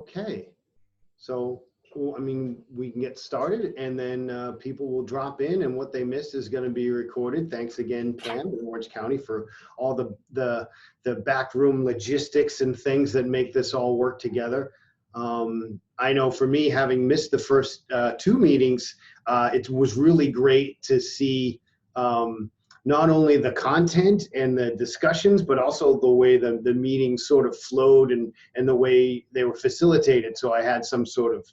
Okay, so well, I mean, we can get started, and then people will drop in, and what they missed is going to be recorded. Thanks again, Pam, in Orange County, for all the backroom logistics and things that make this all work together. I know for me, having missed the first two meetings, it was really great to see not only the content and the discussions, but also the way the meetings sort of flowed and the way they were facilitated. So I had some sort of,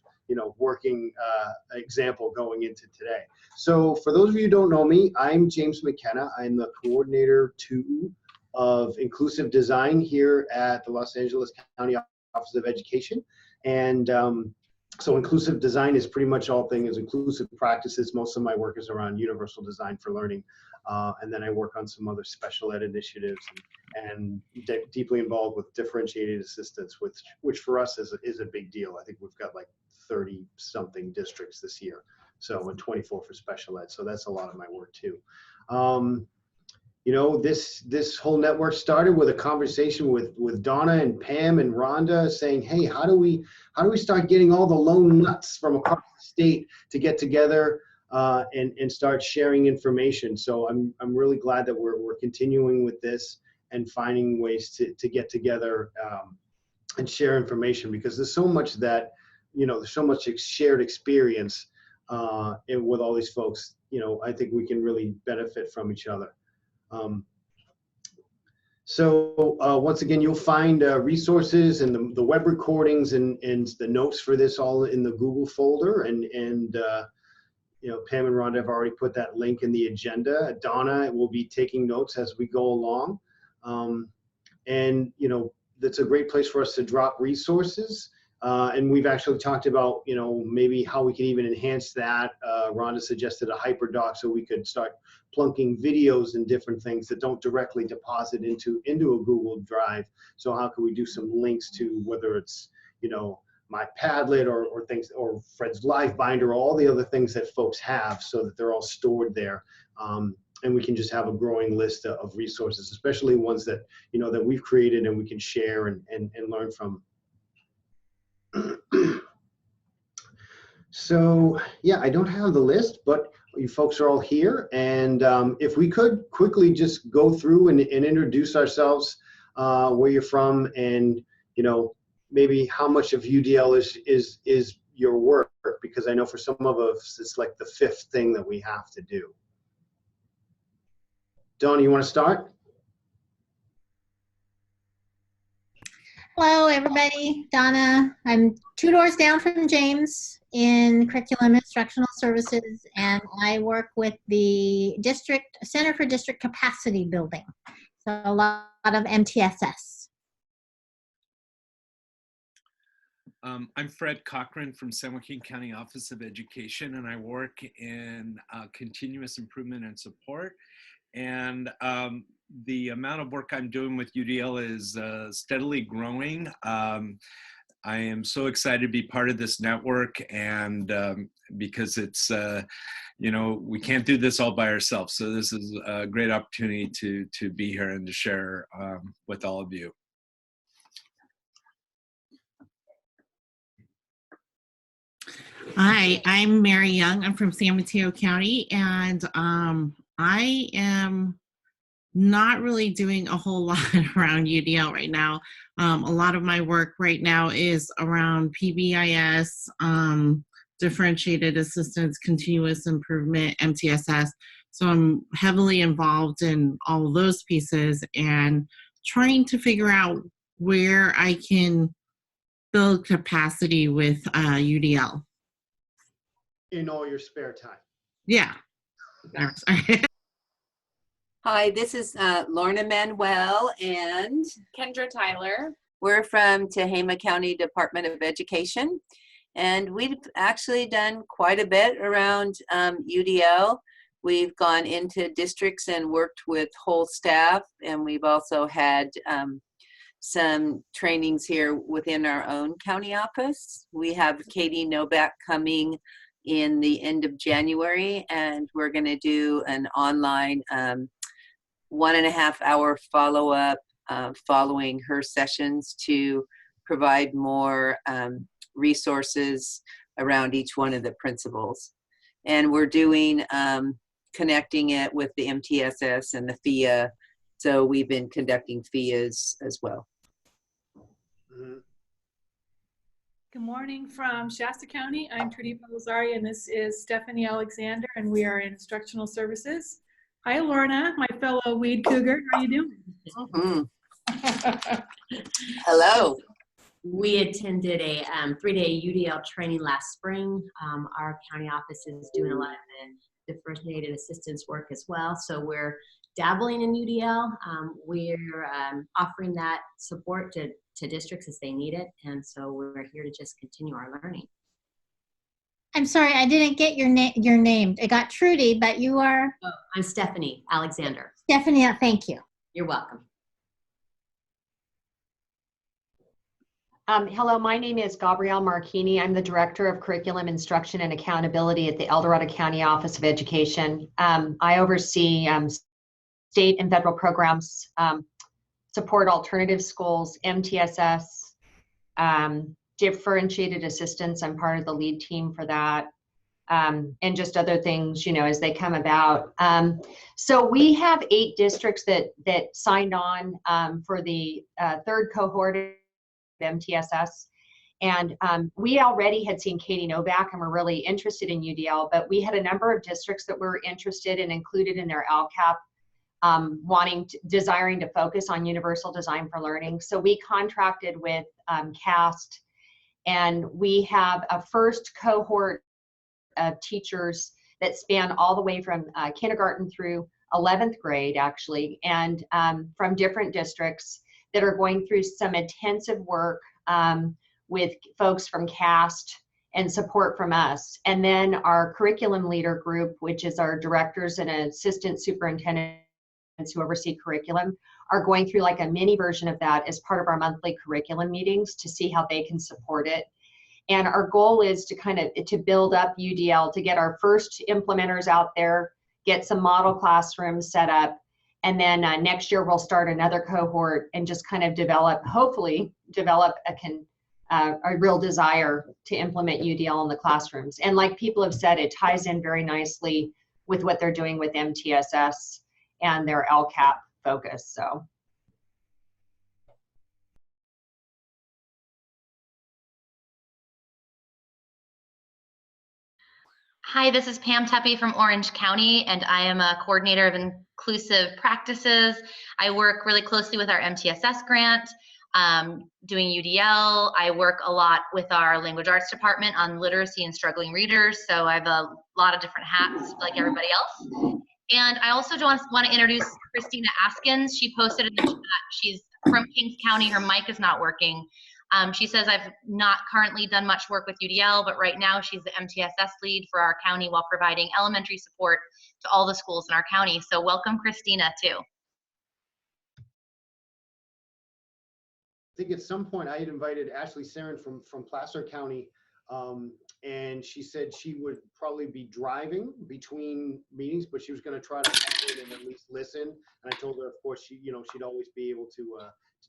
working example going into today. So for those of you who don't know me, I'm James McKenna. I'm the coordinator 2 of inclusive design here at the Los Angeles County Office of Education. And so inclusive design is pretty much all things inclusive practices. Most of my work is around universal design for learning. And then I work on some other special ed initiatives and deeply involved with differentiated assistance, which for us is a big deal. I think we've got like 30 something districts this year. So, and 24 for special ed. So that's a lot of my work too. This whole network started with a conversation with Donna and Pam and Rhonda saying, hey, how do we start getting all the lone nuts from across the state to get together and start sharing information. So I'm really glad that we're continuing with this and finding ways to get together and share information, because there's so much that, there's so much shared experience with all these folks. I think we can really benefit from each other. Once again, you'll find resources and the web recordings and the notes for this all in the Google folder, and Pam and Rhonda have already put that link in the agenda. Donna will be taking notes as we go along. That's a great place for us to drop resources. And we've actually talked about, maybe how we can even enhance that. Rhonda suggested a hyperdoc so we could start plunking videos and different things that don't directly deposit into a Google Drive. So how can we do some links to, whether it's, my Padlet or things, or Fred's Live Binder, all the other things that folks have, so that they're all stored there. And we can just have a growing list of resources, especially ones that, that we've created and we can share and learn from. So yeah, I don't have the list, but you folks are all here. And if we could quickly just go through and introduce ourselves, where you're from, and, maybe how much of UDL is your work, because I know for some of us, it's like the 5th thing that we have to do. Donna, you want to start? Hello, everybody. Donna. I'm 2 doors down from James in Curriculum Instructional Services, and I work with the District Center for District Capacity Building. So a lot of MTSS. I'm Fred Cochran from San Joaquin County Office of Education, and I work in continuous improvement and support. And the amount of work I'm doing with UDL is steadily growing. I am so excited to be part of this network, and because it's, we can't do this all by ourselves. So this is a great opportunity to be here and to share with all of you. Hi, I'm Mary Young. I'm from San Mateo County, and I am not really doing a whole lot around UDL right now. A lot of my work right now is around PBIS, differentiated assistance, continuous improvement, MTSS. So I'm heavily involved in all of those pieces and trying to figure out where I can build capacity with UDL. In all your spare time. Yeah. Hi, this is Lorna Manuel and Kendra Tyler. We're from Tehama County Department of Education, and we've actually done quite a bit around UDL. We've gone into districts and worked with whole staff, and we've also had some trainings here within our own county office. We have Katie Novak coming in the end of January, and we're going to do an online 1.5 hour follow-up following her sessions to provide more resources around each one of the principals. And we're doing connecting it with the MTSS and the FIA. So we've been conducting FIAs as well. Mhm. Good morning from Shasta County. I'm Trudy Pelizari, and this is Stephanie Alexander, and we are in instructional services. Hi, Lorna, my fellow weed cougar. How are you doing? Mm-hmm. Hello. We attended a 3-day UDL training last spring. Our county office is doing a lot of the differentiated assistance work as well. So we're dabbling in UDL. We're offering that support to districts as they need it. And so we're here to just continue our learning. I'm sorry, I didn't get your name. I got Trudy, but you are? Oh, I'm Stephanie Alexander. Stephanie, thank you. You're welcome. Hello, my name is Gabrielle Marchini. I'm the Director of Curriculum Instruction and Accountability at the El Dorado County Office of Education. I oversee state and federal programs, support alternative schools, MTSS, differentiated assistance. I'm part of the lead team for that, and just other things, as they come about. So we have 8 districts that signed on for the third cohort of MTSS. And we already had seen Katie Novak and were really interested in UDL, but we had a number of districts that were interested and included in their LCAP, desiring to focus on universal design for learning. So we contracted with CAST, and we have a first cohort of teachers that span all the way from kindergarten through 11th grade, actually, and from different districts that are going through some intensive work with folks from CAST and support from us. And then our curriculum leader group, which is our directors and assistant superintendents who oversee curriculum, are going through like a mini version of that as part of our monthly curriculum meetings to see how they can support it. And our goal is to build up UDL, to get our first implementers out there, get some model classrooms set up, and then next year we'll start another cohort and just kind of hopefully develop a real desire to implement UDL in the classrooms. And like people have said, it ties in very nicely with what they're doing with MTSS and their LCAP focus. So. Hi, this is Pam Tepe from Orange County, and I am a coordinator of inclusive practices. I work really closely with our MTSS grant, doing UDL. I work a lot with our language arts department on literacy and struggling readers, so I have a lot of different hats like everybody else. And I also want to introduce Christina Askins. She posted in the chat. She's from Kings County. Her mic is not working. She says, I've not currently done much work with UDL, but right now she's the MTSS lead for our county while providing elementary support to all the schools in our county. So welcome, Christina, too. I think at some point I had invited Ashley Sarin from Placer County, and she said she would probably be driving between meetings, but she was going to try to call in and at least listen. And I told her, of course, she'd always be able to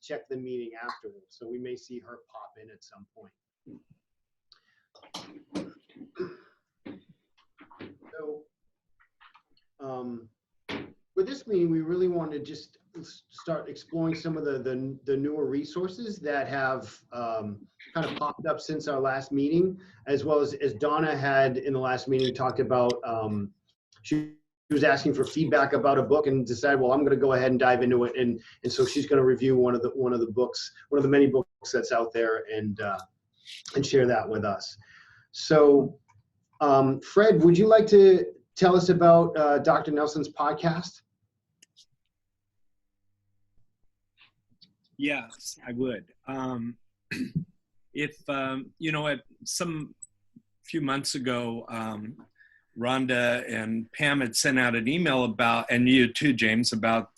check the meeting afterwards. So we may see her pop in at some point. So for this meeting, we really wanted to just start exploring some of the newer resources that have kind of popped up since our last meeting, as well as Donna had in the last meeting talked about, she was asking for feedback about a book and decided, well, I'm going to go ahead and dive into it. And so she's going to review one of the books, one of the many books that's out there, and share that with us. So Fred, would you like to tell us about Dr. Nelson's podcast? Yes, I would. If, some few months ago, Rhonda and Pam had sent out an email about, and you too, James, about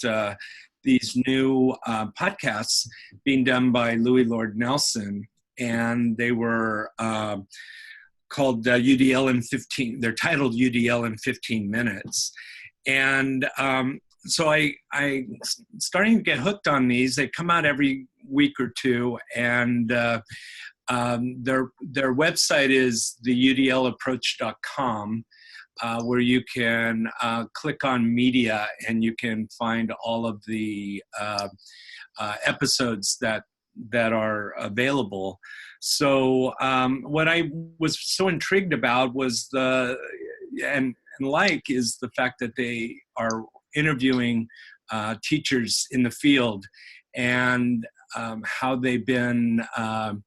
these new podcasts being done by Louis Lord Nelson, and they were called UDL in 15. They're titled UDL in 15 minutes, and so I starting to get hooked on these. They come out every week or two, and their website is theudlapproach.com, where you can click on media and you can find all of the episodes that are available. So what I was so intrigued about was and is the fact that they are interviewing teachers in the field, and how they've been, how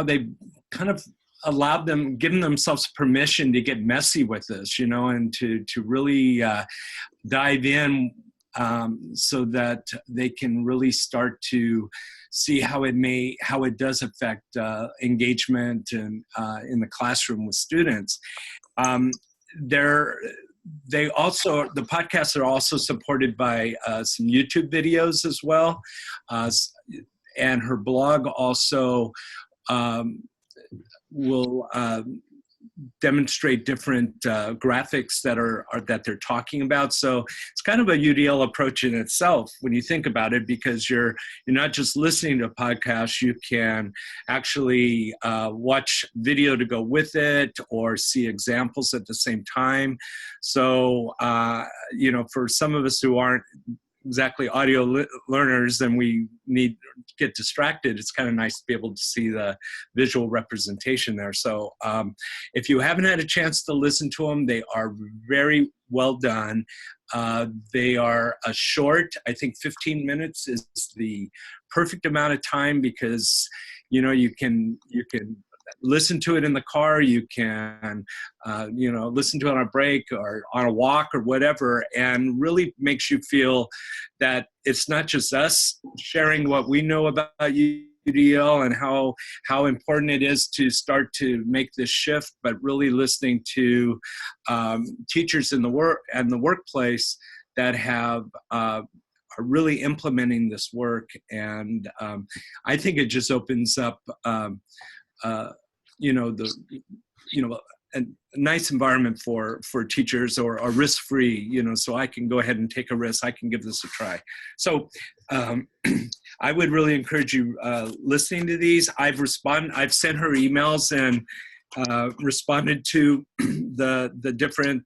they kind of given themselves permission to get messy with this, and to really dive in, so that they can really start to see how it does affect engagement and in the classroom with students. The podcasts are also supported by some YouTube videos as well, and her blog also will demonstrate different graphics that they're talking about. So it's kind of a UDL approach in itself when you think about it, because you're not just listening to a podcast, you can actually watch video to go with it or see examples at the same time. So, for some of us who aren't exactly audio learners and we get distracted, it's kind of nice to be able to see the visual representation there. So if you haven't had a chance to listen to them, they are very well done. They are a short, I think 15 minutes is the perfect amount of time, because you can listen to it in the car, you can listen to it on a break or on a walk or whatever, and really makes you feel that it's not just us sharing what we know about UDL and how important it is to start to make this shift, but really listening to teachers in the workplace that are really implementing this work. And I think it just opens up a nice environment for teachers, or risk-free, so I can go ahead and take a risk. I can give this a try. So I would really encourage you listening to these. I've sent her emails and responded to the different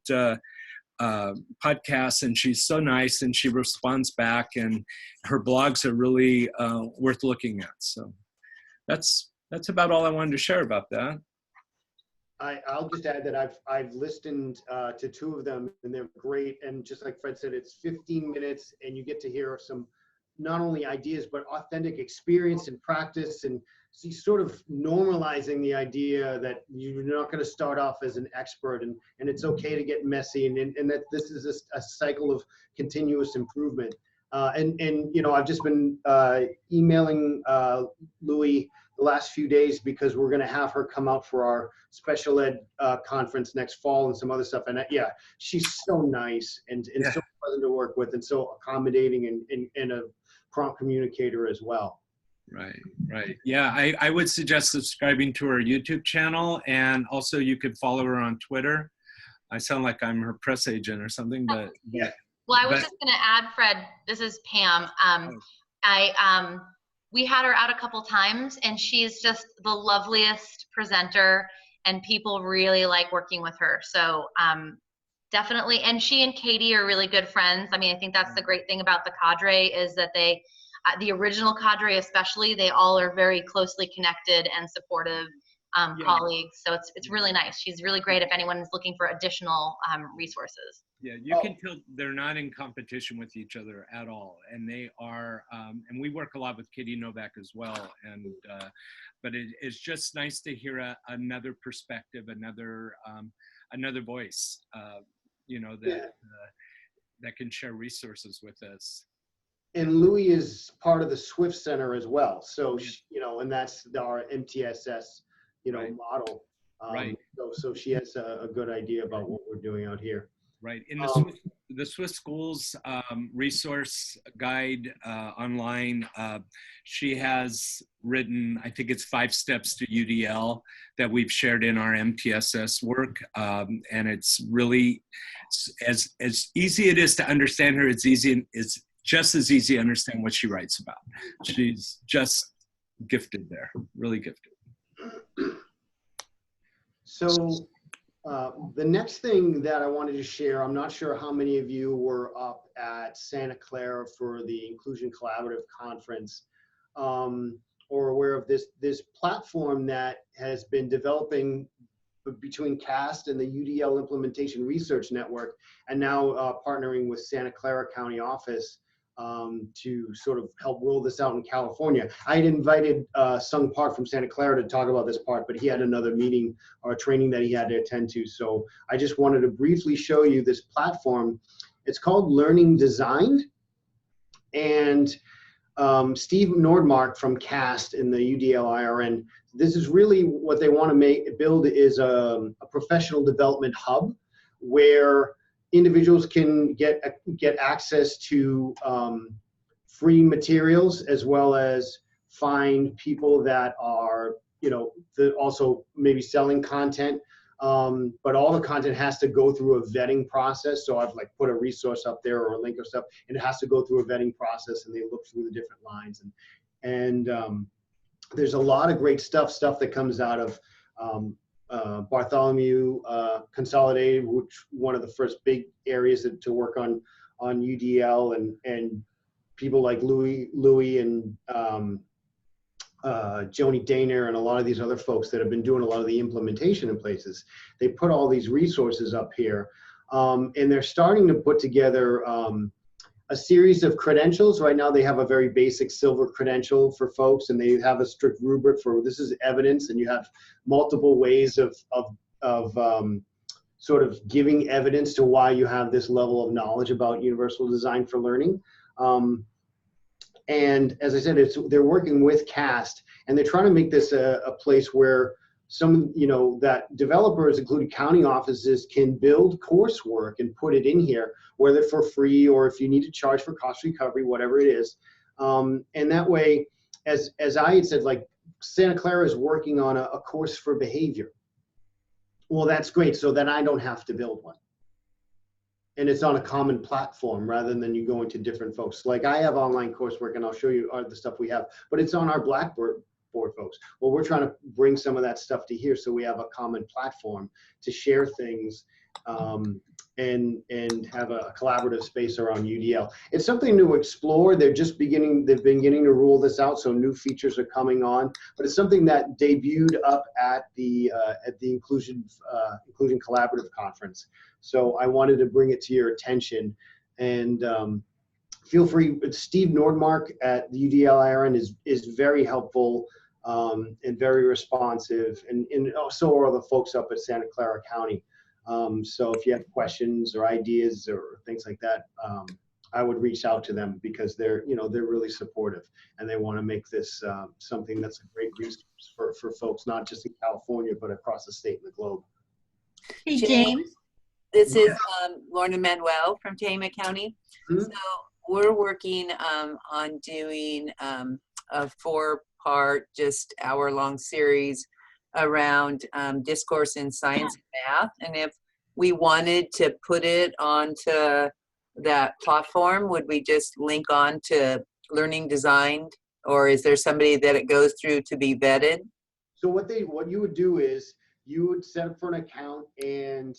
podcasts, and she's so nice, and she responds back, and her blogs are really worth looking at. So that's about all I wanted to share about that. I'll just add that I've listened to two of them, and they're great. And just like Fred said, it's 15 minutes, and you get to hear some not only ideas but authentic experience and practice, and see sort of normalizing the idea that you're not going to start off as an expert, and it's okay to get messy, and that this is a cycle of continuous improvement. And I've just been emailing Louie the last few days, because we're going to have her come out for our special ed conference next fall and some other stuff. And she's so nice and so pleasant to work with, and so accommodating, and a prompt communicator as well. Right. Yeah, I would suggest subscribing to her YouTube channel, and also you could follow her on Twitter. I sound like I'm her press agent or something, but yeah. Well, I was just going to add, Fred, this is Pam. We had her out a couple times, and she's just the loveliest presenter, and people really like working with her. So definitely, and she and Katie are really good friends. I mean, I think that's the great thing about the cadre, is that the original cadre especially, they all are very closely connected and supportive colleagues. So it's really nice. She's really great if anyone is looking for additional resources. Yeah, you can tell they're not in competition with each other at all, and they are. And we work a lot with Katie Novak as well, and but it's just nice to hear another perspective, another voice, that can share resources with us. And Louie is part of the Swift Center as well, so and that's our MTSS model. Right. So she has a good idea about what we're doing out here. Right. In the Swiss Schools resource guide online, she has written, I think it's 5 steps to UDL that we've shared in our MTSS work. And it's really, as easy it is to understand her, it's just as easy to understand what she writes about. She's just gifted there, really gifted. So the next thing that I wanted to share, I'm not sure how many of you were up at Santa Clara for the Inclusion Collaborative Conference, or aware of this platform that has been developing between CAST and the UDL Implementation Research Network, and now partnering with Santa Clara County Office to sort of help roll this out in California. I had invited Sung Park from Santa Clara to talk about this part, but he had another meeting or training that he had to attend to. So I just wanted to briefly show you this platform. It's called Learning Designed. And Steve Nordmark from CAST in the UDL IRN, this is really what they want to build is a professional development hub where individuals can get access to free materials, as well as find people that are, also maybe selling content. But all the content has to go through a vetting process. So I've like put a resource up there or a link or stuff, and it has to go through a vetting process, and they look through the different lines. And there's a lot of great stuff that comes out of Bartholomew Consolidated, which one of the first big areas to work on UDL, and people like Louis and Joni Daner and a lot of these other folks that have been doing a lot of the implementation in places. They put all these resources up here, and they're starting to put together a series of credentials. Right now they have a very basic silver credential for folks, and they have a strict rubric for this is evidence, and you have multiple ways of sort of giving evidence to why you have this level of knowledge about universal design for learning. And as I said, they're working with CAST, and they're trying to make this a place where that developers, including county offices, can build coursework and put it in here, whether for free or if you need to charge for cost recovery, whatever it is. And that way, as I had said, like Santa Clara is working on a course for behavior. Well, that's great. So then I don't have to build one. And it's on a common platform rather than you going to different folks. Like I have online coursework, and I'll show you the stuff we have, but it's on our Blackboard folks. Well, we're trying to bring some of that stuff to here, so we have a common platform to share things and have a collaborative space around UDL. It's something to explore. They've been beginning to roll this out, so new features are coming on. But it's something that debuted up at the Inclusion Collaborative Conference. So I wanted to bring it to your attention, and feel free. Steve Nordmark at the UDL IRN is very helpful and very responsive, and so are the folks up at Santa Clara County. So if you have questions or ideas or things like that, I would reach out to them, because they're really supportive, and they want to make this something that's a great resource for folks, not just in California, but across the state and the globe. Hey, James. This is Lorna Manuel from Tehama County. Mm-hmm. So we're working on doing a 4-part, just hour-long series around discourse in science and math. And if we wanted to put it onto that platform, would we just link on to Learning Designed, or is there somebody that it goes through to be vetted? So what you would do is you would set up for an account, and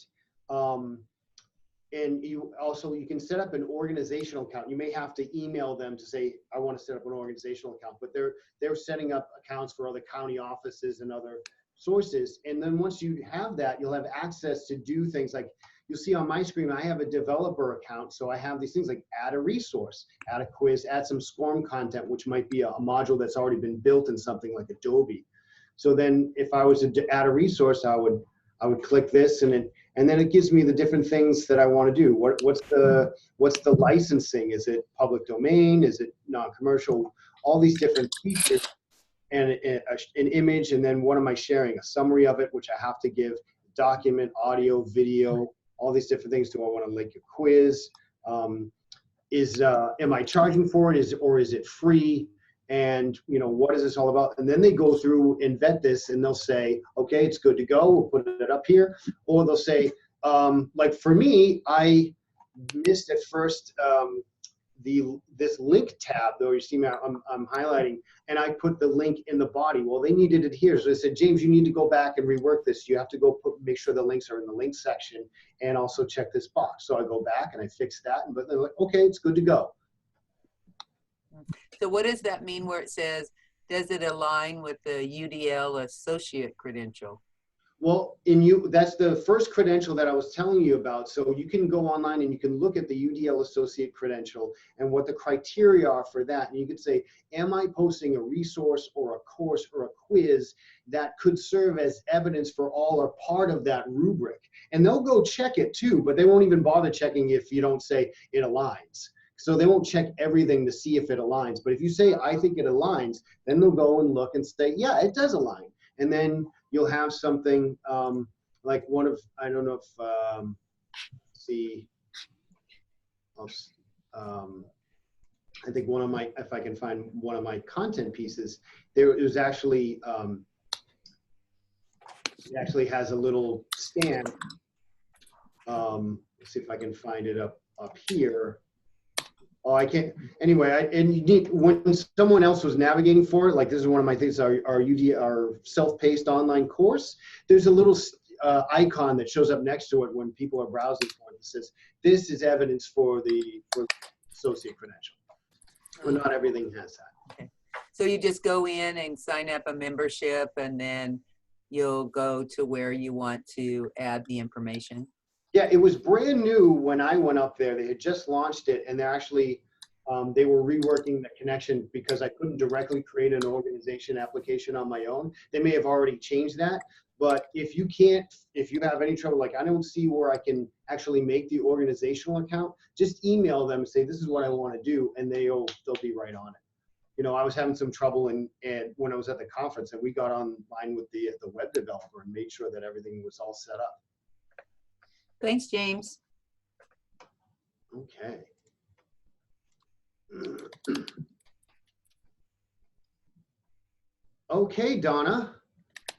you can set up an organizational account. You may have to email them to say, I want to set up an organizational account, but they're setting up accounts for other county offices and other sources. And then once you have that, you'll have access to do things like, you'll see on my screen, I have a developer account. So I have these things like add a resource, add a quiz, add some SCORM content, which might be a module that's already been built in something like Adobe. So then if I was to add a resource, I would click this, and then it gives me the different things that I want to do. What's the licensing? Is it public domain? Is it non-commercial? All these different features, and an image, and then what am I sharing? A summary of it, which I have to give, document, audio, video, all these different things. Do I want to link a quiz? Am I charging for it? Or is it free? And what is this all about? And then they go through and vet this, and they'll say, okay, it's good to go, we'll put it up here. Or they'll say, like for me, I missed at first this link tab, though you see me, I'm highlighting, and I put the link in the body. Well, they needed it here. So I said, James, you need to go back and rework this. You have to go make sure the links are in the link section and also check this box. So I go back and I fix that, but they're like, okay, it's good to go. So what does that mean where it says, does it align with the UDL associate credential? Well, that's the first credential that I was telling you about. So you can go online and you can look at the UDL associate credential and what the criteria are for that. And you could say, am I posting a resource or a course or a quiz that could serve as evidence for all or part of that rubric? And they'll go check it too, but they won't even bother checking if you don't say it aligns. So they won't check everything to see if it aligns. But if you say, I think it aligns, then they'll go and look and say, yeah, it does align. And then you'll have something like one of, I don't know if, I think one of my, if I can find one of my content pieces, there is actually, it actually has a little stand. Let's see if I can find it up here. Oh, I can't. Anyway, and you need, when someone else was navigating for it, like this is one of my things, our self-paced online course, there's a little icon that shows up next to it when people are browsing for it that says, this is evidence for the associate credential. But not everything has that. Okay. So you just go in and sign up a membership and then you'll go to where you want to add the information? Yeah, it was brand new when I went up there. They had just launched it, and they're actually, they were reworking the connection because I couldn't directly create an organization application on my own. They may have already changed that, but if you have any trouble, like I don't see where I can actually make the organizational account, just email them and say, this is what I want to do, and they'll be right on it. You know, I was having some trouble and when I was at the conference, and we got online with the web developer and made sure that everything was all set up. Thanks, James. Okay. Okay, Donna,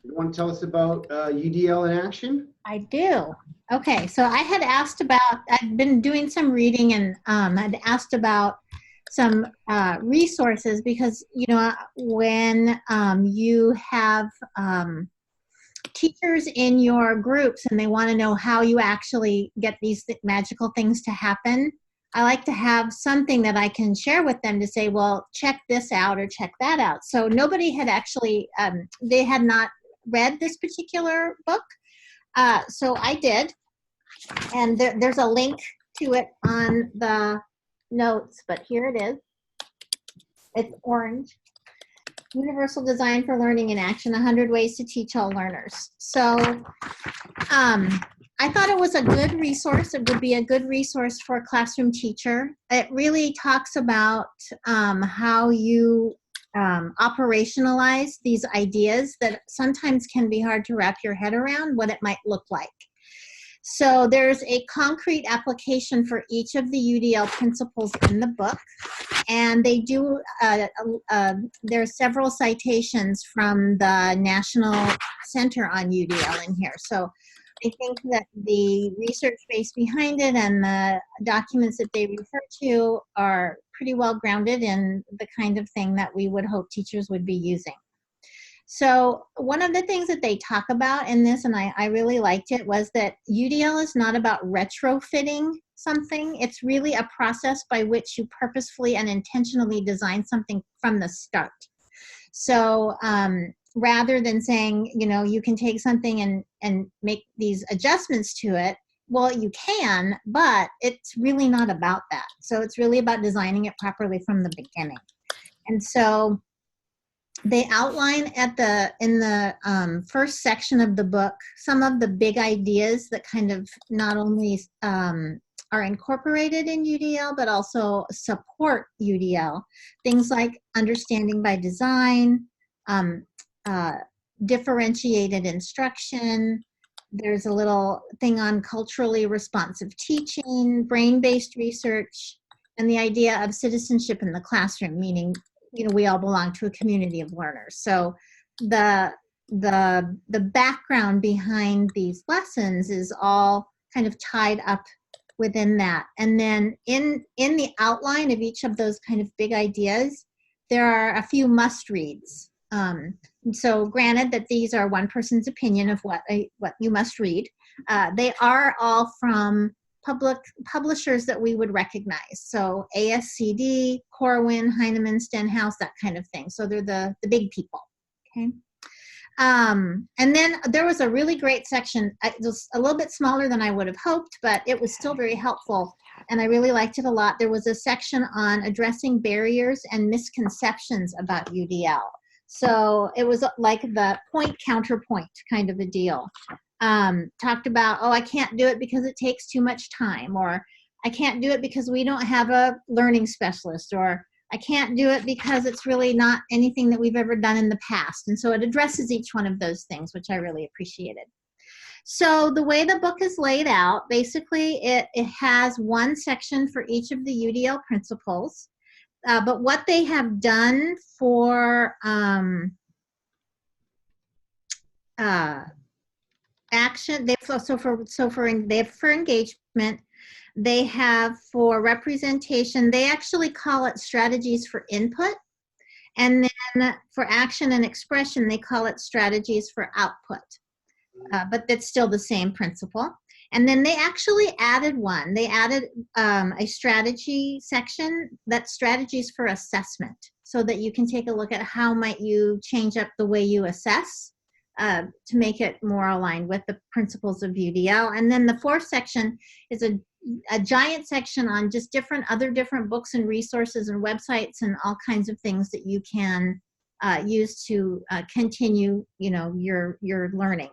you want to tell us about UDL in action? I do. Okay, so I had asked about, I'd been doing some reading and I'd asked about some resources because, you know, when you have teachers in your groups and they want to know how you actually get these magical things to happen, I like to have something that I can share with them to say, well, check this out or check that out. So nobody had actually, they had not read this particular book. So I did, and there's a link to it on the notes, but here it is. It's orange. Universal Design for Learning in Action, 100 Ways to Teach All Learners. So I thought it was a good resource. It would be a good resource for a classroom teacher. It really talks about how you operationalize these ideas that sometimes can be hard to wrap your head around what it might look like. So there's a concrete application for each of the UDL principles in the book, and they do, there are several citations from the National Center on UDL in here. So I think that the research base behind it and the documents that they refer to are pretty well grounded in the kind of thing that we would hope teachers would be using. So one of the things that they talk about in this, and I really liked it, was that UDL is not about retrofitting something. It's really a process by which you purposefully and intentionally design something from the start. So rather than saying, you know, you can take something and make these adjustments to it, well, you can, but it's really not about that. So it's really about designing it properly from the beginning. And so they outline in the first section of the book some of the big ideas that kind of not only are incorporated in UDL, but also support UDL. Things like understanding by design, differentiated instruction. There's a little thing on culturally responsive teaching, brain-based research, and the idea of citizenship in the classroom, meaning, you know, we all belong to a community of learners. So the background behind these lessons is all kind of tied up within that. And then in the outline of each of those kind of big ideas, there are a few must reads. So granted that these are one person's opinion of what you must read, they are all from public publishers that we would recognize. So ASCD, Corwin, Heinemann, Stenhouse, that kind of thing. So they're the big people, okay? And then there was a really great section. It was a little bit smaller than I would have hoped, but it was still very helpful, and I really liked it a lot. There was a section on addressing barriers and misconceptions about UDL. So it was like the point counterpoint kind of a deal. Talked about, oh, I can't do it because it takes too much time, or I can't do it because we don't have a learning specialist, or I can't do it because it's really not anything that we've ever done in the past. And so it addresses each one of those things, which I really appreciated. So the way the book is laid out, basically it has one section for each of the UDL principles. But what they have done for action, for engagement, they have for representation, they actually call it strategies for input. And then for action and expression, they call it strategies for output. But that's still the same principle. And then they actually added one. They added a strategy section, that's strategies for assessment, so that you can take a look at how might you change up the way you assess to make it more aligned with the principles of UDL. And then the fourth section is a giant section on just other different books and resources and websites and all kinds of things that you can use to continue, your learning.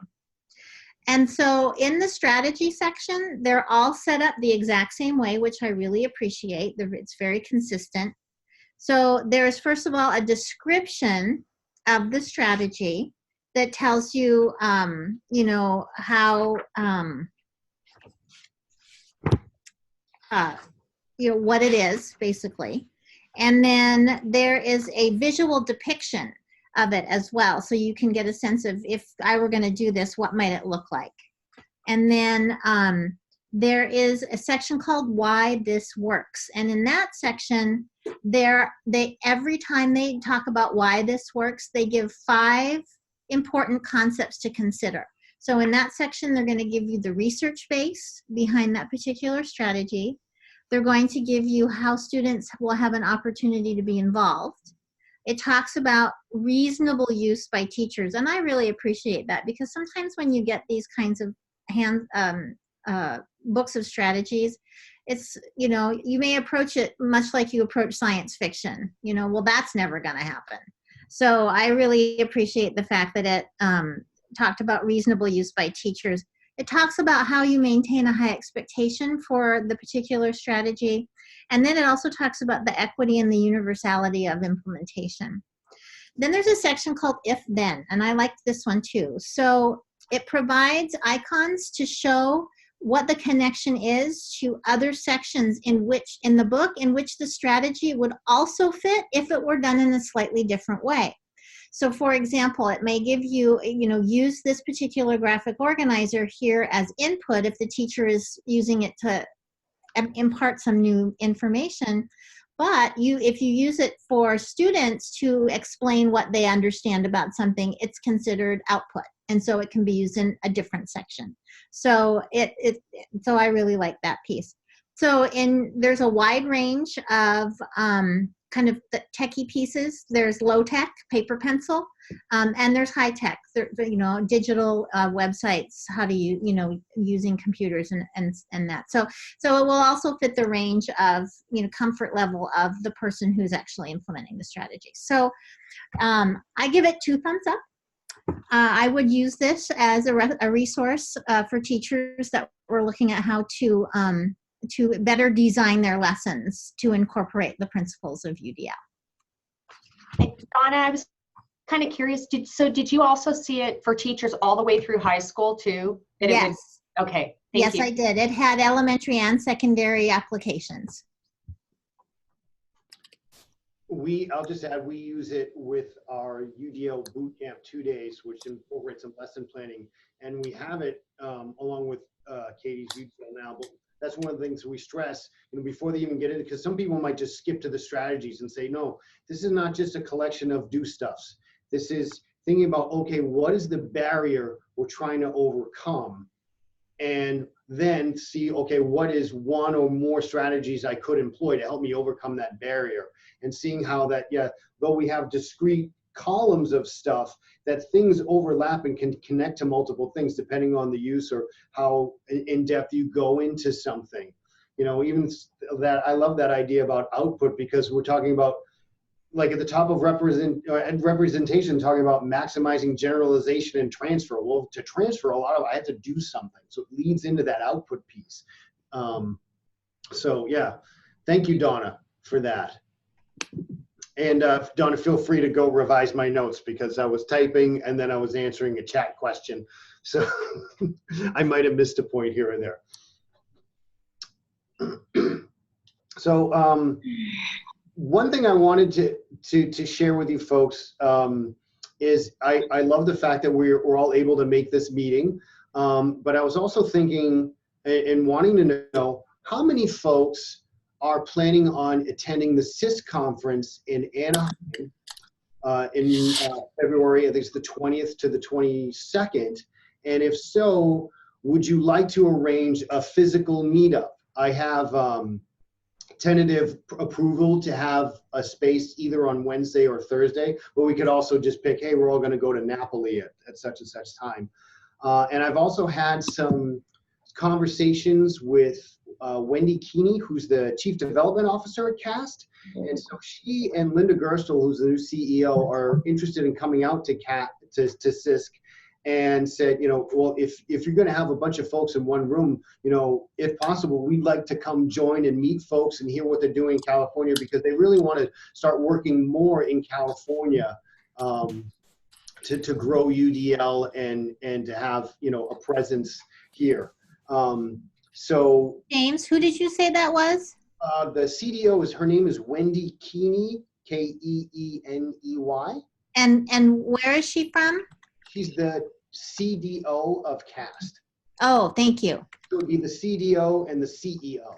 And so in the strategy section, they're all set up the exact same way, which I really appreciate. It's very consistent. So there's, first of all, a description of the strategy that tells you, how, what it is, basically. And then there is a visual depiction of it as well, so you can get a sense of, if I were going to do this, what might it look like. And then there is a section called Why This Works, and in that section, every time they talk about why this works, they give 5 important concepts to consider. So in that section, they're going to give you the research base behind that particular strategy. They're going to give you how students will have an opportunity to be involved. It talks about reasonable use by teachers, and I really appreciate that, because sometimes when you get these kinds of books of strategies, it's, you may approach it much like you approach science fiction. Well, that's never going to happen. So I really appreciate the fact that it talked about reasonable use by teachers. It talks about how you maintain a high expectation for the particular strategy. And then it also talks about the equity and the universality of implementation. Then there's a section called If Then, and I liked this one too. So it provides icons to show what the connection is to other sections in the book in which the strategy would also fit if it were done in a slightly different way. So for example, it may give you, use this particular graphic organizer here as input if the teacher is using it to impart some new information. But if you use it for students to explain what they understand about something, it's considered output. And so it can be used in a different section. So so I really like that piece. So there's a wide range of kind of the techie pieces. There's low tech, paper pencil, and there's high tech, digital websites, how to using computers and that. So it will also fit the range of, comfort level of the person who's actually implementing the strategy. So I give it 2 thumbs up. I would use this as a resource for teachers that were looking at how to better design their lessons to incorporate the principles of UDL. Donna, I was kind of curious, did you also see it for teachers all the way through high school too? Yes. Okay, thank you. Yes, I did. It had elementary and secondary applications. I'll just add, we use it with our UDL bootcamp 2 days, which incorporates some lesson planning. And we have it along with Katie's UDL now, but that's one of the things we stress, before they even get in, because some people might just skip to the strategies and say, no, this is not just a collection of do stuffs. This is thinking about, okay, what is the barrier we're trying to overcome? And then see, okay, what is one or more strategies I could employ to help me overcome that barrier? And seeing how that, yeah, though we have discrete columns of stuff, that things overlap and can connect to multiple things depending on the use or how in depth you go into something. Even that, I love that idea about output, because we're talking about, like at the top of representation, talking about maximizing generalization and transfer. Well, to transfer a lot of, I have to do something. So it leads into that output piece. So yeah, thank you, Donna, for that. And Donna, feel free to go revise my notes, because I was typing and then I was answering a chat question. So I might have missed a point here and there. So one thing I wanted to share with you folks is I love the fact that we're all able to make this meeting, but I was also thinking and wanting to know how many folks are planning on attending the CIS conference in Anaheim in February. I think it's the 20th to the 22nd. And if so, would you like to arrange a physical meetup? I have tentative approval to have a space either on Wednesday or Thursday, but we could also just pick, hey, we're all going to go to Napoli at such and such time. And I've also had some conversations with Wendy Keeney, who's the Chief Development Officer at CAST. And so she and Linda Gerstel, who's the new CEO, are interested in coming out to CISC, and said, well, if you're going to have a bunch of folks in one room, if possible, we'd like to come join and meet folks and hear what they're doing in California, because they really want to start working more in California to grow UDL and to have, a presence here. So James, who did you say that was? the CDO her name is Wendy Keeney, Keeney. And where is she from? She's the CDO of CAST. Oh, thank you. So it would be the CDO and the CEO.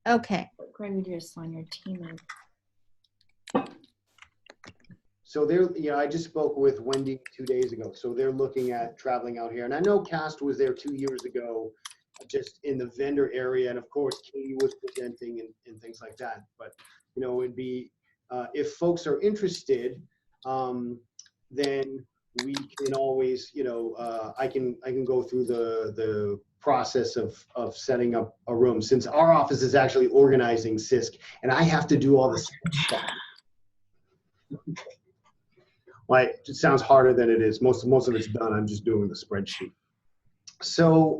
Okay. Greg, we just on your team. So I just spoke with Wendy 2 days ago. So they're looking at traveling out here. And I know CAST was there 2 years ago, just in the vendor area. And of course, Katie was presenting and things like that. But, it'd be, if folks are interested, then we can always, I can go through the process of setting up a room, since our office is actually organizing CISC and I have to do all this stuff. Well, it sounds harder than it is. Most of it's done. I'm just doing the spreadsheet. So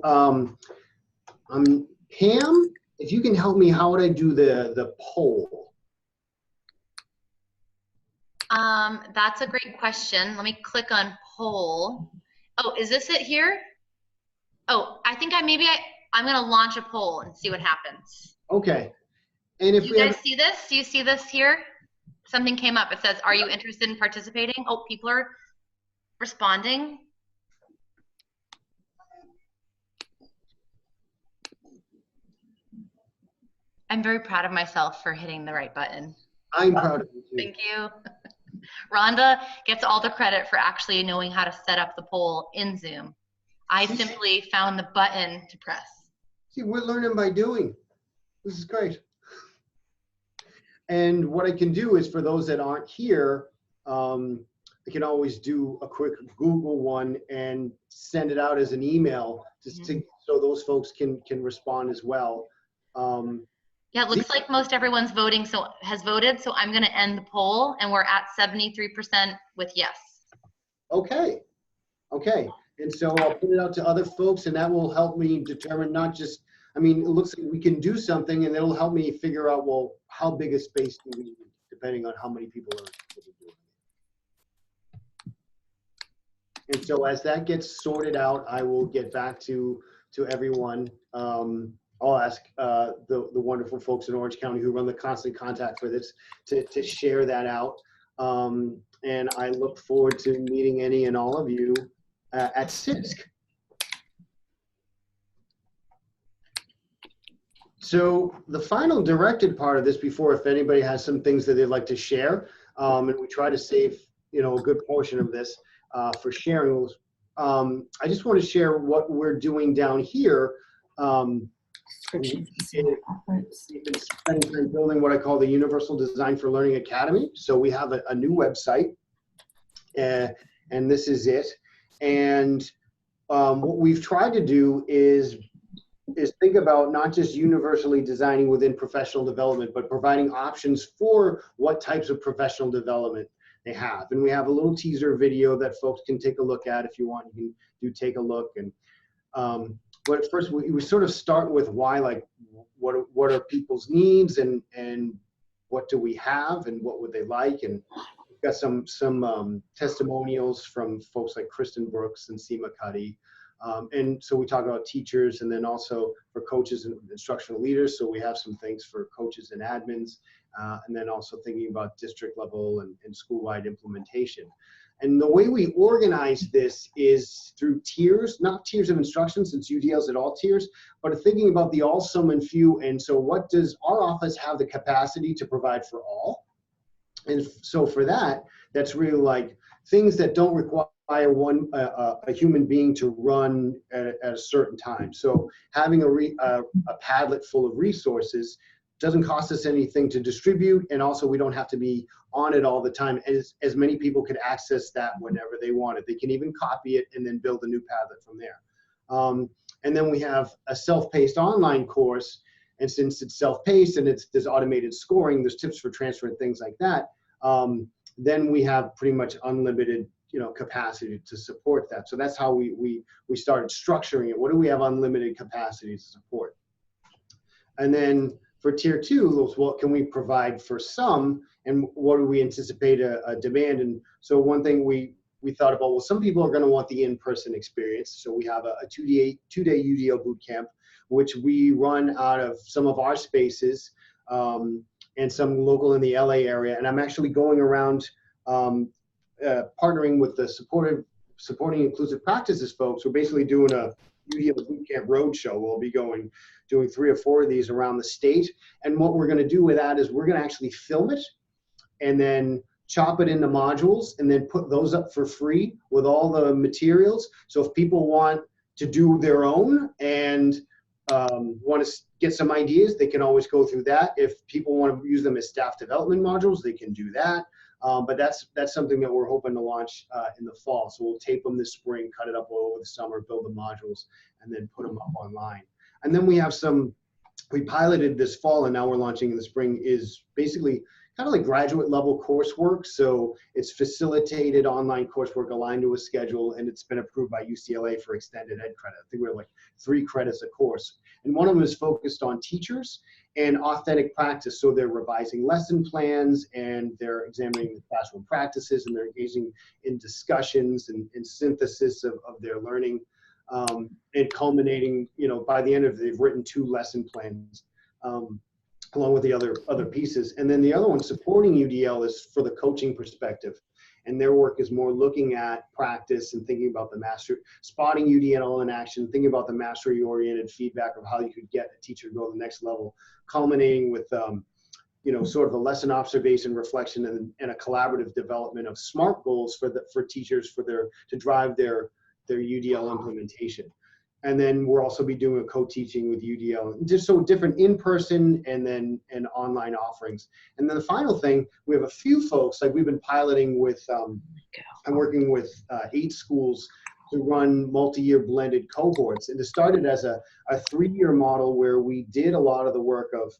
Pam, if you can help me, how would I do the poll? That's a great question. Let me click on poll. Oh, is this it here? Oh, I think I'm going to launch a poll and see what happens. Okay. And if you guys see this? Do you see this here? Something came up. It says, are you interested in participating? Oh, people are responding. I'm very proud of myself for hitting the right button. I'm proud of you too. Thank you. Rhonda gets all the credit for actually knowing how to set up the poll in Zoom. I simply found the button to press. See, we're learning by doing. This is great. And what I can do is, for those that aren't here, I can always do a quick Google one and send it out as an email just so those folks can respond as well. Yeah, it looks like most everyone's has voted, so I'm going to end the poll, and we're at 73% with yes. Okay. And so I'll put it out to other folks, and that will help me determine not just, it looks like we can do something, and it'll help me figure out, well, how big a space do we need, depending on how many people are interested in doing it. And so as that gets sorted out, I will get back to everyone. I'll ask the wonderful folks in Orange County who run the constant contact for this to share that out. And I look forward to meeting any and all of you at CISC. So the final directed part of this, before if anybody has some things that they'd like to share, and we try to save a good portion of this for sharing. I just want to share what we're doing down here. We've been spending time building what I call the Universal Design for Learning Academy. So we have a new website, and this is it. And what we've tried to do is think about not just universally designing within professional development, but providing options for what types of professional development they have. And we have a little teaser video that folks can take a look at. If you want, you can take a look. And but first we sort of start with why, like what are people's needs, and what do we have, and what would they like. And we've got some testimonials from folks like Kristen Brooks and Seema Cuddy. And so we talk about teachers, and then also for coaches and instructional leaders. So we have some things for coaches and admins, and then also thinking about district level and school-wide implementation. And the way we organize this is through tiers, not tiers of instruction, since UDL's at all tiers, but thinking about the all, some, and few. And so what does our office have the capacity to provide for all? And so for that, that's really like things that don't require a human being to run at a certain time. So having a Padlet full of resources doesn't cost us anything to distribute, and also we don't have to be on it all the time, as many people can access that whenever they want it. They can even copy it and then build a new Padlet from there. And then we have a self-paced online course, and since it's self-paced and there's automated scoring, there's tips for transfer and things like that, then we have pretty much unlimited capacity to support that. So that's how we started structuring it. What do we have unlimited capacity to support? And then for tier 2, what can we provide for some, and what do we anticipate a demand? And so one thing we thought about, well, some people are going to want the in-person experience. So we have a two-day UDL boot camp, which we run out of some of our spaces and some local in the LA area. And I'm actually going around partnering with the supporting inclusive practices folks. We're basically doing a UDL Bootcamp Roadshow. We'll be doing 3 or 4 of these around the state. And what we're going to do with that is we're going to actually film it and then chop it into modules and then put those up for free with all the materials. So if people want to do their own and want to get some ideas, they can always go through that. If people want to use them as staff development modules, they can do that. But that's something that we're hoping to launch in the fall. So we'll tape them this spring, cut it up over the summer, build the modules, and then put them up online. And then we have we piloted this fall, and now we're launching in the spring, is basically kind of like graduate level coursework. So it's facilitated online coursework aligned to a schedule, and it's been approved by UCLA for extended ed credit. I think we're like 3 credits a course. And one of them is focused on teachers and authentic practice. So they're revising lesson plans, and they're examining the classroom practices, and they're engaging in discussions and synthesis of their learning, and culminating, by the end of it, they've written 2 lesson plans along with the other pieces. And then the other one supporting UDL is for the coaching perspective. And their work is more looking at practice and thinking about spotting UDL in action, thinking about the mastery-oriented feedback of how you could get a teacher to go to the next level, culminating with, sort of a lesson observation, reflection, and a collaborative development of SMART goals for teachers to drive their UDL implementation. And then we'll also be doing a co-teaching with UDL, just so different in-person and online offerings. And then the final thing, we have a few folks, like we've been piloting with, I'm working with 8 schools to run multi-year blended cohorts. And it started as a 3-year model where we did a lot of the work of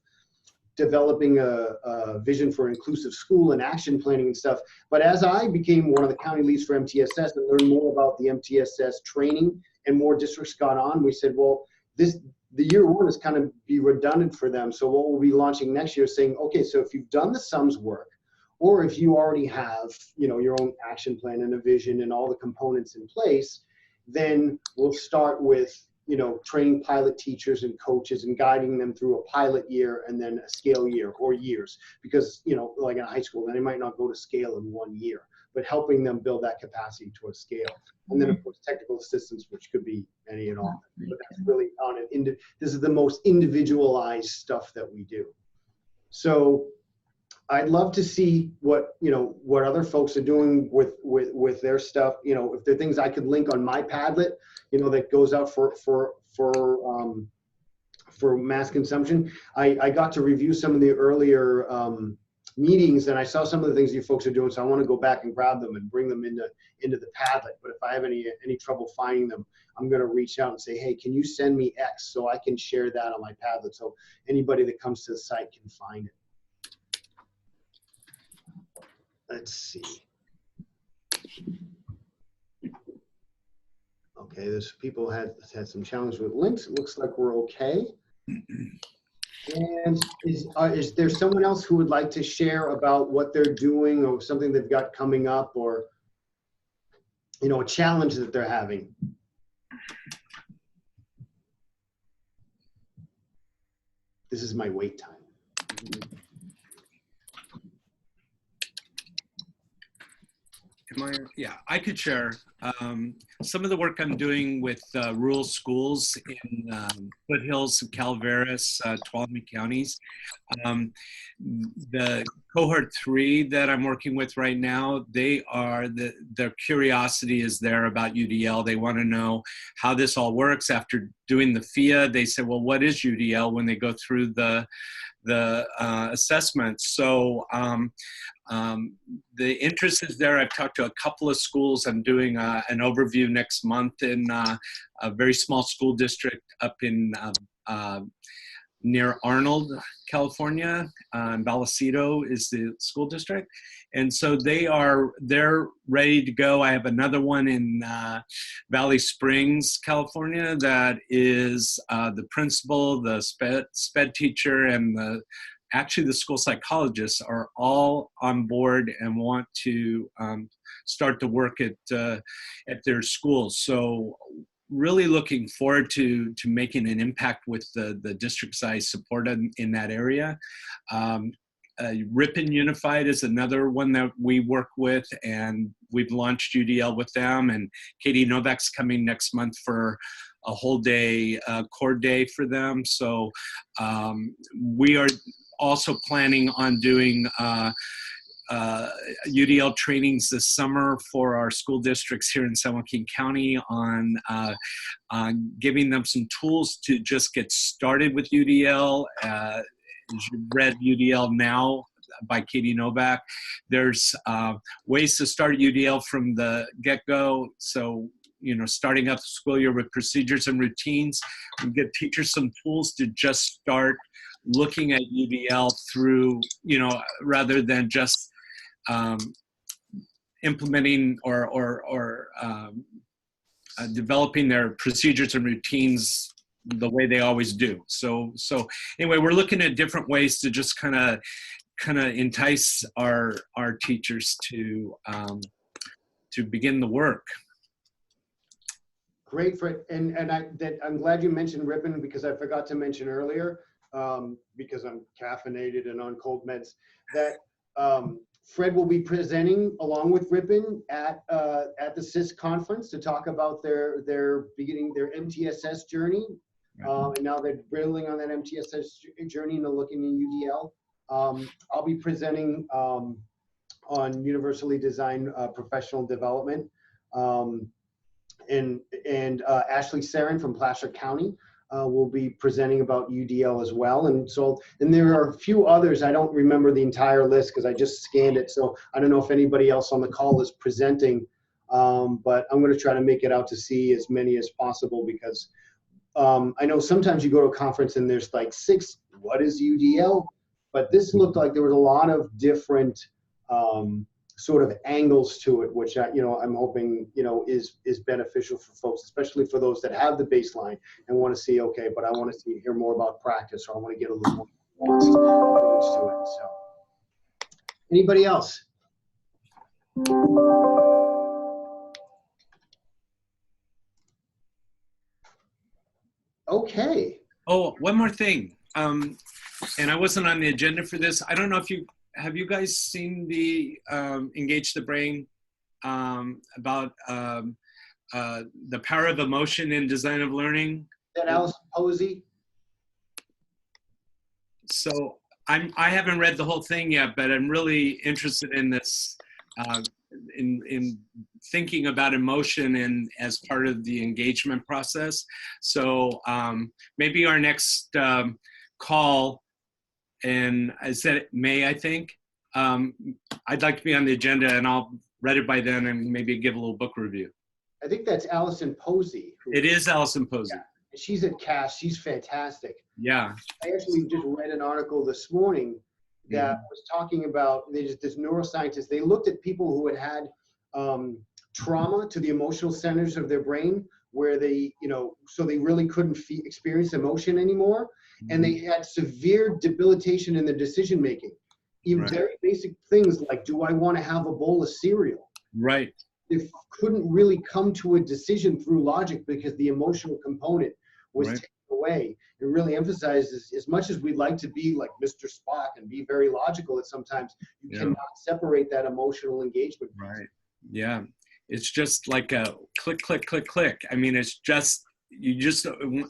developing a vision for inclusive school and action planning and stuff. But as I became one of the county leads for MTSS and learned more about the MTSS training and more districts got on, we said, well, the year 1 is kind of be redundant for them. So what we'll be launching next year is saying, okay, so if you've done the sums work, or if you already have, your own action plan and a vision and all the components in place, then we'll start with, training pilot teachers and coaches and guiding them through a pilot year and then a scale year or years, because, like in high school, then they might not go to scale in 1 year, but helping them build that capacity to a scale. And then of course, technical assistance, which could be any and all, but that's really on this is the most individualized stuff that we do. So I'd love to see what other folks are doing with their stuff. If there are things I could link on my Padlet, that goes out for mass consumption. I got to review some of the earlier meetings, and I saw some of the things you folks are doing. So I want to go back and grab them and bring them into the Padlet. But if I have any trouble finding them, I'm going to reach out and say, hey, can you send me X so I can share that on my Padlet so anybody that comes to the site can find it. Let's see. Okay, there's people had some challenge with links. It looks like we're okay. And is there someone else who would like to share about what they're doing or something they've got coming up, or a challenge that they're having? This is my wait time. Yeah, I could share some of the work I'm doing with rural schools in foothills of Calaveras, Tuolumne counties. The cohort 3 that I'm working with right now, their curiosity is there about UDL. They want to know how this all works. After doing the FIA, they said, well, what is UDL, when they go through the assessments. So the interest is there. I've talked to a couple of schools. I'm doing an overview next month in a very small school district up in near Arnold, California. Vallecito is the school district. And so they're ready to go. I have another one in Valley Springs, California, that is the principal, the sped teacher, and actually the school psychologists are all on board and want to start to work at their schools. So really looking forward to making an impact with the districts I support in that area. Ripon Unified is another one that we work with, and we've launched UDL with them, and Katie Novak's coming next month for a whole day core day for them. So we are also planning on doing UDL trainings this summer for our school districts here in San Joaquin County on giving them some tools to just get started with UDL. You read UDL Now by Katie Novak. There's ways to start UDL from the get-go. So, starting up the school year with procedures and routines, we give teachers some tools to just start looking at UDL through, rather than just implementing or developing their procedures and routines the way they always do. So anyway, we're looking at different ways to just kind of entice our teachers to begin the work. Great, Fred. And I'm glad you mentioned Ripon, because I forgot to mention earlier, because I'm caffeinated and on cold meds, that Fred will be presenting along with Ripon at the CIS conference to talk about their beginning their MTSS journey. And now they're building on that MTSS journey and they're looking in UDL. I'll be presenting on universally designed professional development. And Ashley Sarin from Placer County will be presenting about UDL as well. And there are a few others. I don't remember the entire list because I just scanned it. So I don't know if anybody else on the call is presenting, but I'm going to try to make it out to see as many as possible, because I know sometimes you go to a conference and there's like 6, what is UDL? But this looked like there was a lot of different sort of angles to it, which I'm hoping is beneficial for folks, especially for those that have the baseline and want to see, okay, but I want to hear more about practice, or I want to get a little more approach to it. So, anybody else? Okay. Oh, one more thing. And I wasn't on the agenda for this. I don't know if have you guys seen the Engage the Brain about the power of emotion in design of learning? Is that Allison Posey? So I haven't read the whole thing yet, but I'm really interested in this, in thinking about emotion and as part of the engagement process. So maybe our next call, and I said May, I think. I'd like to be on the agenda, and I'll read it by then and maybe give a little book review. I think that's Allison Posey. It is Allison Posey. Yeah. She's at CAST. She's fantastic. Yeah. I actually just read an article this morning that was talking about this neuroscientist. They looked at people who had trauma to the emotional centers of their brain, where they, so they really couldn't experience emotion anymore, and they had severe debilitation in their decision making. Even very basic things like, do I want to have a bowl of cereal? Right. They couldn't really come to a decision through logic because the emotional component was taken away. It really emphasizes, as much as we'd like to be like Mr. Spock and be very logical, that sometimes you cannot separate that emotional engagement. Right. Yeah. It's just like a click, click, click, click. I mean, it's just,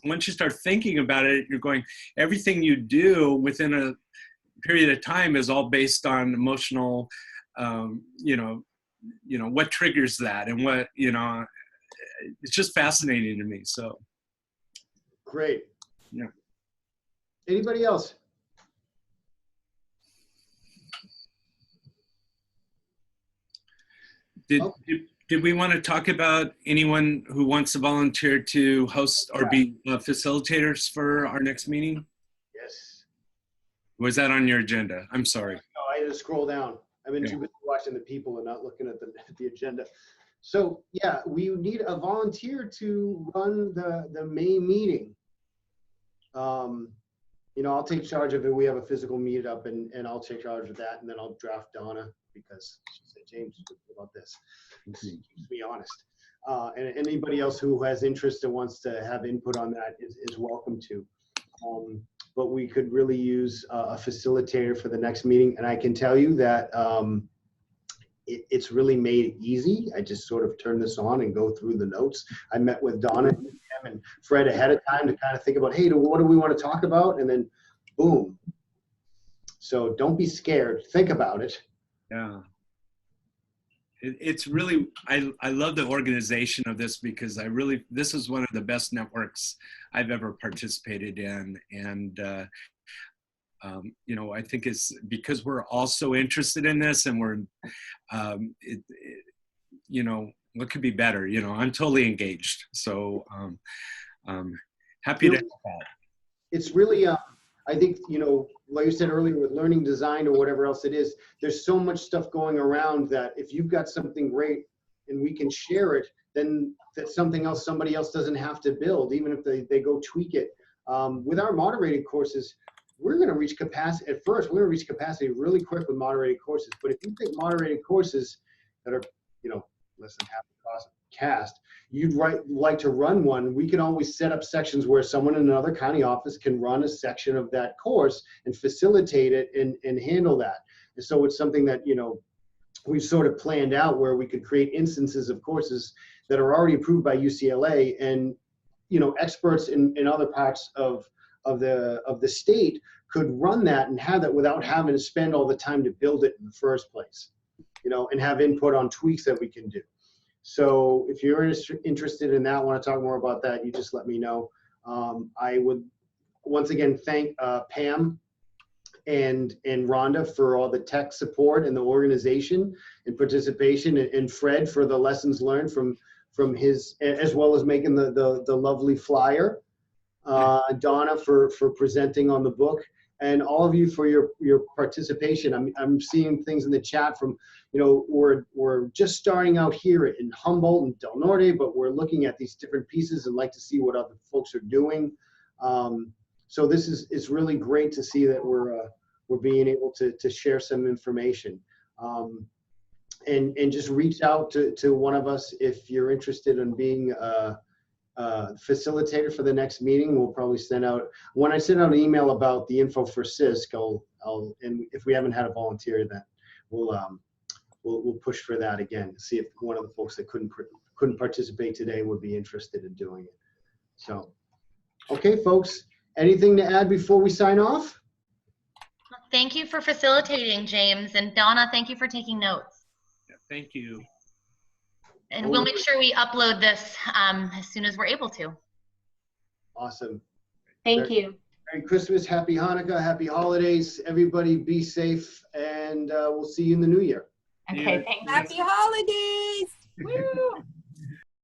once you start thinking about it, you're going, everything you do within a period of time is all based on emotional, what triggers that, and what, it's just fascinating to me. So. Great. Yeah. Anybody else? Did we want to talk about anyone who wants to volunteer to host or be facilitators for our next meeting? Yes. Was that on your agenda? I'm sorry. No, I had to scroll down. I've been too busy watching the people and not looking at the agenda. So yeah, we need a volunteer to run the May meeting. I'll take charge of it. We have a physical meetup, and I'll take charge of that, and then I'll draft Donna because she said, James, about this. Keeps me honest. And anybody else who has interest and wants to have input on that is welcome to. But we could really use a facilitator for the next meeting. And I can tell you that it's really made easy. I just sort of turn this on and go through the notes. I met with Donna and Fred ahead of time to kind of think about, hey, what do we want to talk about? And then boom. So don't be scared. Think about it. Yeah. It's really, I love the organization of this, because this is one of the best networks I've ever participated in. And, I think it's because we're all so interested in this, and we're, what could be better? I'm totally engaged. So happy to have that. It's really, I think, like you said earlier, with learning design or whatever else it is, there's so much stuff going around that if you've got something great and we can share it, then that's something else somebody else doesn't have to build, even if they go tweak it. With our moderated courses, we're going to reach capacity. At first, we're going to reach capacity really quick with moderated courses. But if you think moderated courses that are, less than half the cost of CAST, you'd like to run one, we can always set up sections where someone in another county office can run a section of that course and facilitate it and handle that. And so it's something that, we've sort of planned out, where we could create instances of courses that are already approved by UCLA, and, experts in other parts of the state could run that and have that without having to spend all the time to build it in the first place, and have input on tweaks that we can do. So if you're interested in that, want to talk more about that, you just let me know. I would once again thank Pam and Rhonda for all the tech support and the organization and participation, and Fred for the lessons learned from his, as well as making the lovely flyer. Donna for presenting on the book, and all of you for your participation. I'm seeing things in the chat from, we're just starting out here in Humboldt and Del Norte, but we're looking at these different pieces and like to see what other folks are doing. So it's really great to see that we're being able to share some information. And just reach out to one of us if you're interested in being facilitator for the next meeting. We'll probably send out, when I send out an email about the info for CISC, and if we haven't had a volunteer, then we'll push for that again, see if one of the folks that couldn't participate today would be interested in doing it. So, okay, folks, anything to add before we sign off? Thank you for facilitating, James. And Donna, thank you for taking notes. Yeah, thank you. And we'll make sure we upload this as soon as we're able to. Awesome. Thank you. Merry Christmas, Happy Hanukkah, Happy Holidays. Everybody be safe, and we'll see you in the new year. Okay, thanks. Happy holidays. Woo!